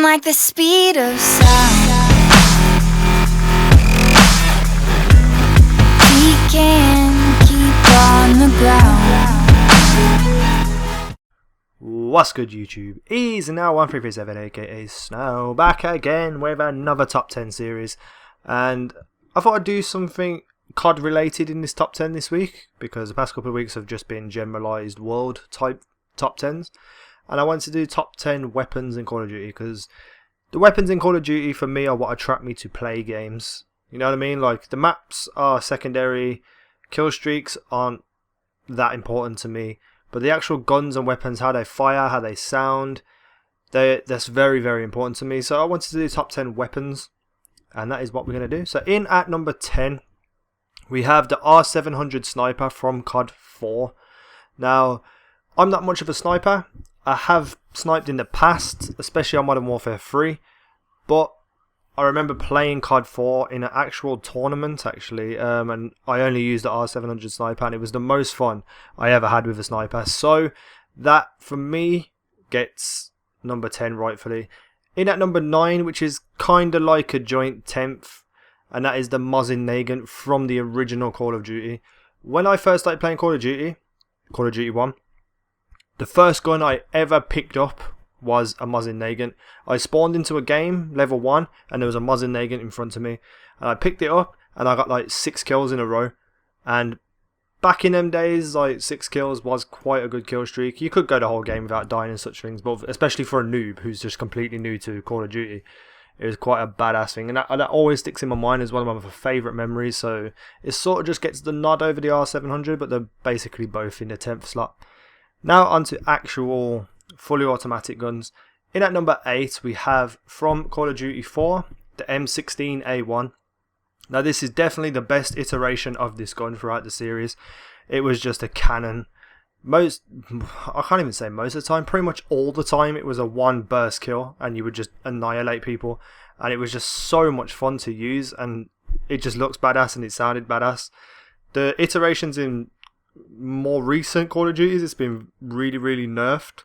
like the speed of sound. We can keep on the ground. What's good, YouTube? Easy now 1337 aka Snow back again with another top 10 series, and I thought I'd do something COD related in this top 10 this week because the past couple of weeks have just been generalized world type top 10s, and I wanted to do top 10 weapons in Call of Duty because the weapons in Call of Duty for me are what attract me to play games. You know what I mean? Like, the maps are secondary, kill streaks aren't that important to me, but the actual guns and weapons, how they fire, how they sound, that's very, very important to me. So I wanted to do top 10 weapons, and that is what we're going to do. So in at number 10, we have the R700 sniper from COD 4. Now, I'm not much of a sniper. I have sniped in the past, especially on Modern Warfare 3, but I remember playing COD 4 in an actual tournament, actually, and I only used the R700 sniper, and it was the most fun I ever had with a sniper. So that, for me, gets number 10 rightfully. In at number 9, which is kind of like a joint 10th, and that is the Mosin Nagant from the original Call of Duty. When I first started playing Call of Duty 1, the first gun I ever picked up was a Mosin Nagant. I spawned into a game, level 1, and there was a Mosin Nagant in front of me. And I picked it up, and I got like 6 kills in a row. And back in them days, like 6 kills was quite a good kill streak. You could go the whole game without dying and such things, but especially for a noob who's just completely new to Call of Duty, it was quite a badass thing. And that always sticks in my mind as one of my favourite memories. So it sort of just gets the nod over the R700, but they're basically both in the 10th slot. Now onto actual fully automatic guns. In at number 8, we have from Call of Duty 4, the M16A1. Now this is definitely the best iteration of this gun throughout the series. It was just a cannon. I can't even say most of the time, pretty much all the time it was a one burst kill and you would just annihilate people, and it was just so much fun to use, and it just looks badass and it sounded badass. The iterations in more recent Call of Duties, it's been really, really nerfed,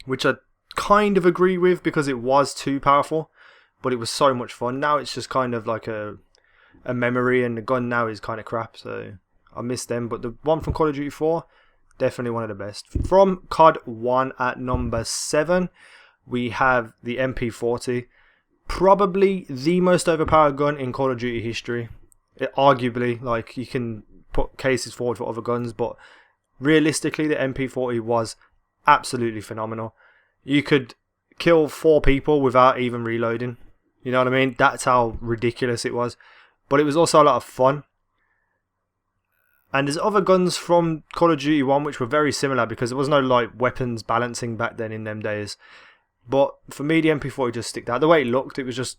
which I kind of agree with because it was too powerful, but it was so much fun. Now it's just kind of like a memory, and the gun now is kind of crap, so I miss them. But the one from Call of Duty 4, definitely one of the best. From COD 1 at number 7, we have the MP40, probably the most overpowered gun in Call of Duty history. Arguably, like, you can put cases forward for other guns, but realistically the MP40 was absolutely phenomenal. You could kill 4 people without even reloading. You know what I mean? That's how ridiculous it was. But it was also a lot of fun. And there's other guns from Call of Duty 1 which were very similar because there was no like weapons balancing back then in them days. But for me, the MP40 just sticked out. The way it looked, it was just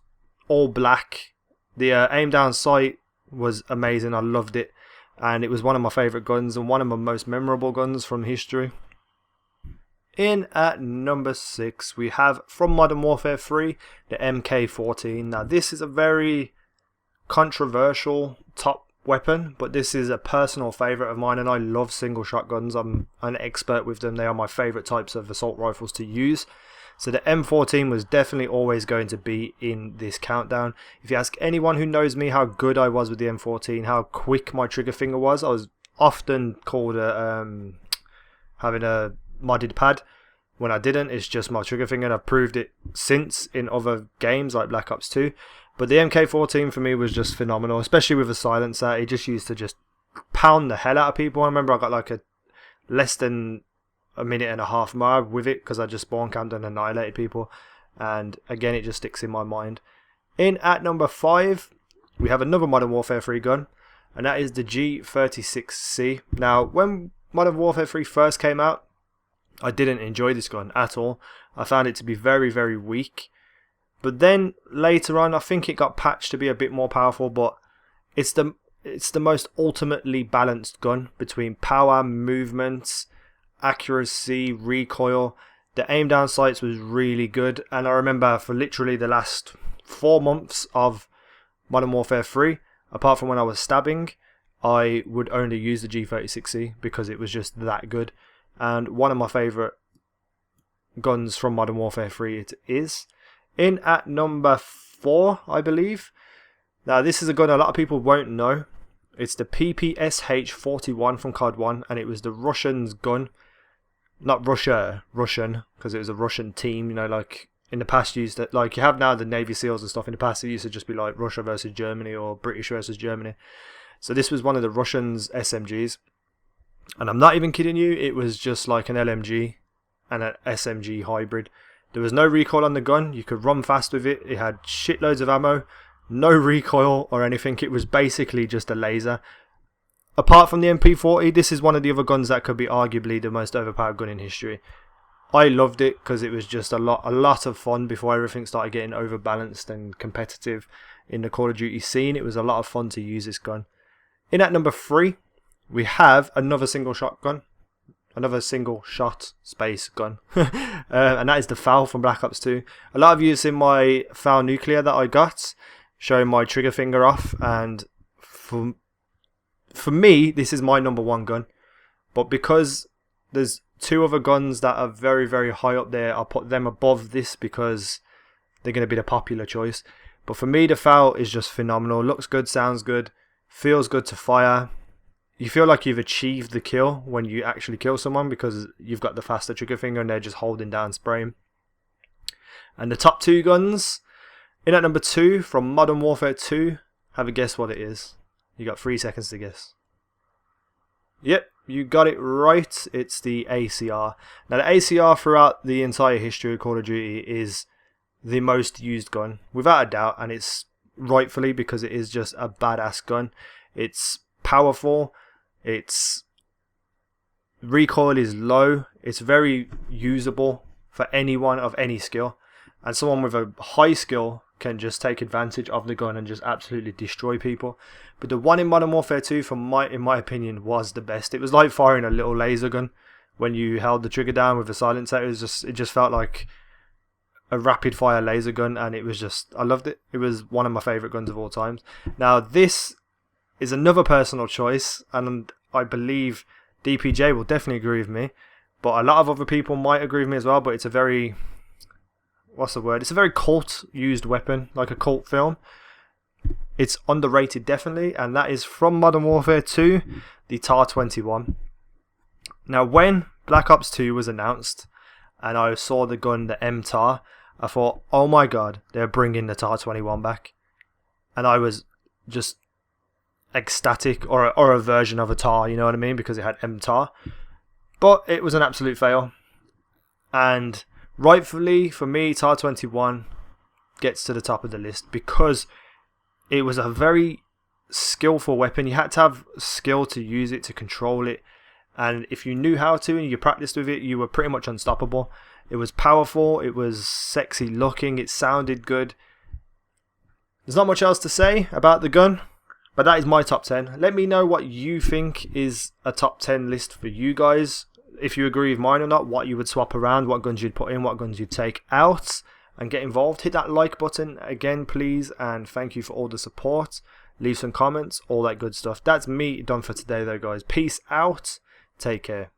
all black. The aim down sight was amazing. I loved it. And it was one of my favourite guns and one of my most memorable guns from history. In at number 6, we have from Modern Warfare 3, the MK14. Now this is a very controversial top weapon, but this is a personal favourite of mine, and I love single shotguns. I'm an expert with them. They are my favourite types of assault rifles to use. So the M14 was definitely always going to be in this countdown. If you ask anyone who knows me how good I was with the M14, how quick my trigger finger was, I was often called having a modded pad. When I didn't, it's just my trigger finger, and I've proved it since in other games like Black Ops 2. But the MK14 for me was just phenomenal, especially with a silencer. It just used to just pound the hell out of people. I remember I got like a less than a minute and a half more with it because I just spawn camped and annihilated people, and again it just sticks in my mind. In at number 5, we have another Modern Warfare 3 gun, and that is the G36C. Now when Modern Warfare 3 first came out, I didn't enjoy this gun at all. I found it to be very, very weak, but then later on I think it got patched to be a bit more powerful. But it's the most ultimately balanced gun between power, movements, accuracy, recoil. The aim down sights was really good, and I remember for literally the last 4 months of Modern Warfare 3, apart from when I was stabbing, I would only use the G36C because it was just that good. And one of my favourite guns from Modern Warfare 3 it is. In at number 4, I believe. Now this is a gun a lot of people won't know. It's the PPSH-41 from COD 1, and it was the Russians' gun. Not Russia, Russian, because it was a Russian team, you know, like in the past used it, like you have now the Navy SEALs and stuff. In the past it used to just be like Russia versus Germany or British versus Germany. So this was one of the Russians' SMGs. And I'm not even kidding you, it was just like an LMG and an SMG hybrid. There was no recoil on the gun, you could run fast with it, it had shitloads of ammo, no recoil or anything, it was basically just a laser. Apart from the MP40, this is one of the other guns that could be arguably the most overpowered gun in history. I loved it because it was just a lot of fun before everything started getting overbalanced and competitive in the Call of Duty scene. It was a lot of fun to use this gun. In at number 3, we have another single shot space gun, and that is the FAL from Black Ops 2. A lot of you have seen my FAL nuclear that I got, showing my trigger finger off, and for me, this is my number 1 gun. But because there's 2 other guns that are very, very high up there, I'll put them above this because they're going to be the popular choice. But for me, the FAL is just phenomenal. Looks good, sounds good, feels good to fire. You feel like you've achieved the kill when you actually kill someone because you've got the faster trigger finger and they're just holding down spraying. And the top 2 guns, in at number 2 from Modern Warfare 2, have a guess what it is. You got 3 seconds to guess. Yep, you got it right. It's the ACR. Now the ACR throughout the entire history of Call of Duty is the most used gun, without a doubt, and it's rightfully because it is just a badass gun. It's powerful. Its recoil is low. It's very usable for anyone of any skill, and someone with a high skill can just take advantage of the gun and just absolutely destroy people. But the one in Modern Warfare 2, in my opinion, was the best. It was like firing a little laser gun when you held the trigger down with the silencer. It just felt like a rapid fire laser gun, and I loved it. It was one of my favourite guns of all time. Now this is another personal choice, and I believe DPJ will definitely agree with me, but a lot of other people might agree with me as well. But it's a very, it's a very cult used weapon, like a cult film. It's underrated definitely, and that is from Modern Warfare 2, the TAR-21. Now when Black Ops 2 was announced and I saw the gun, the MTAR, I thought, oh my god, they're bringing the TAR-21 back. And I was just ecstatic, or a version of a TAR, you know what I mean, because it had MTAR. But it was an absolute fail, and rightfully for me, TAR-21 gets to the top of the list because it was a very skillful weapon. You had to have skill to use it, to control it, and if you knew how to and you practiced with it, you were pretty much unstoppable. It was powerful, it was sexy looking, it sounded good. There's not much else to say about the gun, but that is my top 10. Let me know what you think is a top 10 list for you guys. If you agree with mine or not, what you would swap around, what guns you'd put in, what guns you'd take out, and get involved. Hit that like button again, please, and thank you for all the support. Leave some comments, all that good stuff. That's me done for today though, guys. Peace out. Take care.